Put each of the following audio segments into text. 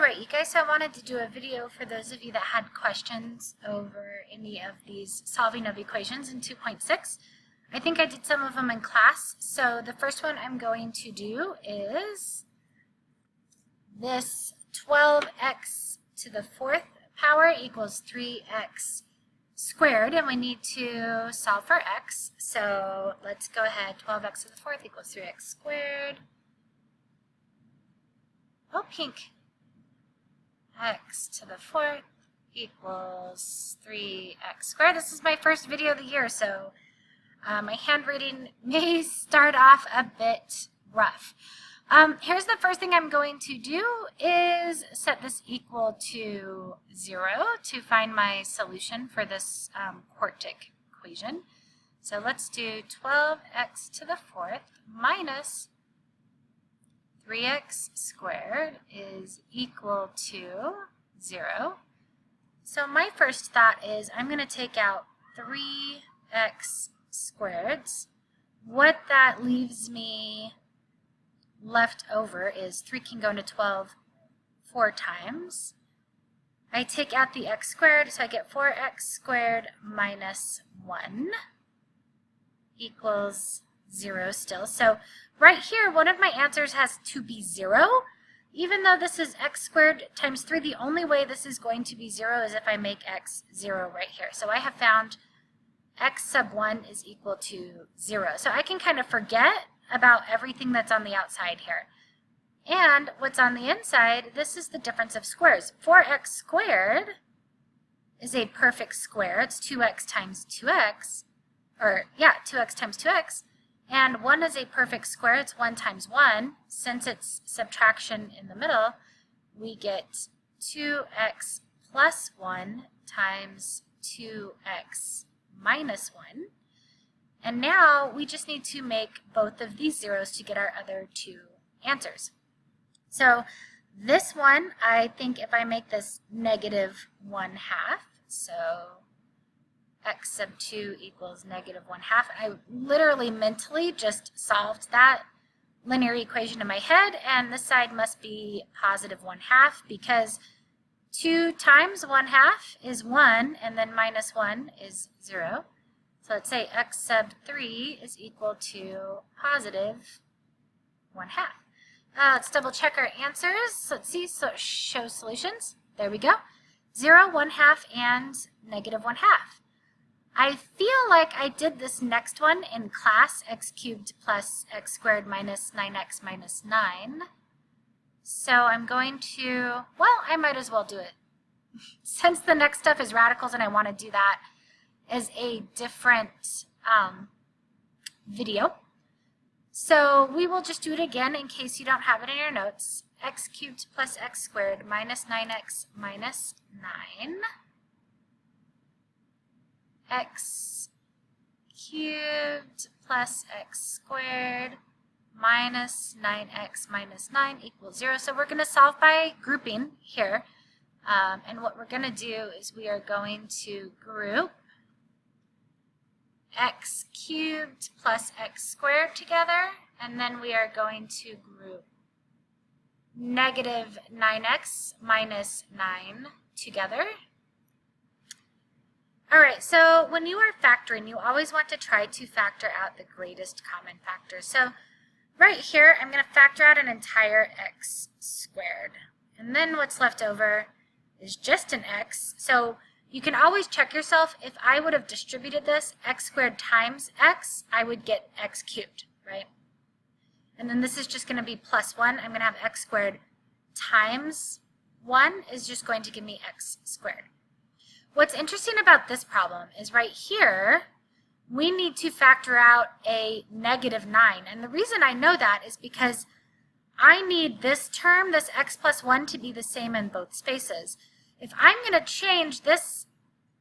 Alright, you guys, I wanted to do a video for those of you that had questions over any of these solving of equations in 2.6. I think I did some of them in class. So the first one I'm going to do is this 12x to the fourth power equals 3x squared, and we need to solve for x. So let's go ahead. 12x to the fourth equals 3x squared. Oh, pink. X to the fourth equals 3x squared. This is my first video of the year, so my handwriting may start off a bit rough. Here's the first thing I'm going to do is set this equal to 0 to find my solution for this quartic equation. So let's do 12x to the fourth minus 3x squared is equal to 0. So my first thought is I'm going to take out 3x squareds. What that leaves me left over is 3 can go into 12 4 times. I take out the x squared, so I get 4x squared minus 1 equals 0 still. So right here, one of my answers has to be 0. Even though this is x squared times 3, the only way this is going to be 0 is if I make x 0 right here. So I have found x sub 1 is equal to 0. So I can kind of forget about everything that's on the outside here. And what's on the inside, this is the difference of squares. 4x squared is a perfect square. It's 2x times 2x, or yeah, 2x times 2x. And 1 is a perfect square. It's 1 times 1. Since it's subtraction in the middle, we get 2x plus 1 times 2x minus 1. And now we just need to make both of these zeros to get our other two answers. So this one, I think if I make this negative 1/2, so x sub 2 equals negative 1/2. I literally mentally just solved that linear equation in my head, and this side must be positive 1/2 because 2 times 1/2 is 1, and then minus 1 is 0. So let's say x sub 3 is equal to positive 1/2. Let's double check our answers. Let's see, so show solutions. There we go. 0, 1/2, and negative 1/2. I feel like I did this next one in class, x cubed plus x squared minus 9x minus 9. So I'm going to, well, I might as well do it. Since the next stuff is radicals and I want to do that as a different video. So we will just do it again in case you don't have it in your notes. X cubed plus x squared minus 9x minus 9. X cubed plus x squared minus 9x minus 9 equals 0. So we're going to solve by grouping here. And what we're going to do is we are going to group x cubed plus x squared together, and then we are going to group negative 9x minus 9 together. Alright, so when you are factoring, you always want to try to factor out the greatest common factor. So right here, I'm going to factor out an entire x squared. And then what's left over is just an x. So you can always check yourself. If I would have distributed this, x squared times x, I would get x cubed, right? And then this is just going to be plus 1. I'm going to have x squared times 1 is just going to give me x squared. What's interesting about this problem is right here, we need to factor out a negative 9. And the reason I know that is because I need this term, this x plus 1, to be the same in both spaces. If I'm going to change this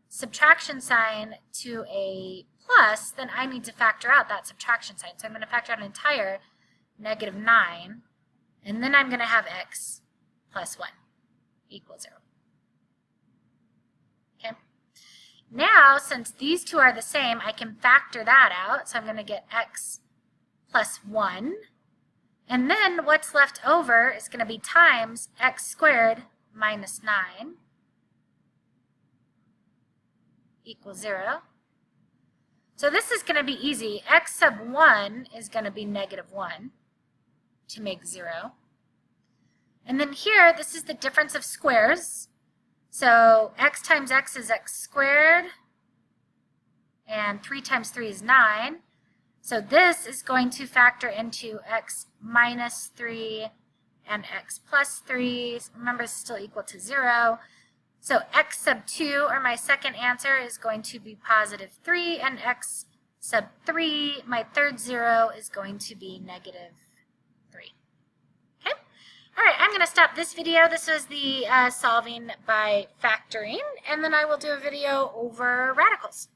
subtraction sign to a plus, then I need to factor out that subtraction sign. So I'm going to factor out an entire negative 9, and then I'm going to have x plus 1 equals 0. Okay. Now, since these two are the same, I can factor that out. So I'm going to get x plus 1. And then what's left over is going to be times x squared minus 9 equals 0. So this is going to be easy. X sub 1 is going to be negative 1 to make 0. And then here, this is the difference of squares. So x times x is x squared, and 3 times 3 is 9. So this is going to factor into x minus 3 and x plus 3. Remember, it's still equal to 0. So x sub 2, or my second answer, is going to be positive 3, and x sub 3, my third 0, is going to be negative 3. Okay? All right, I'm going to stop this video. This was the solving by factoring, and then I will do a video over radicals.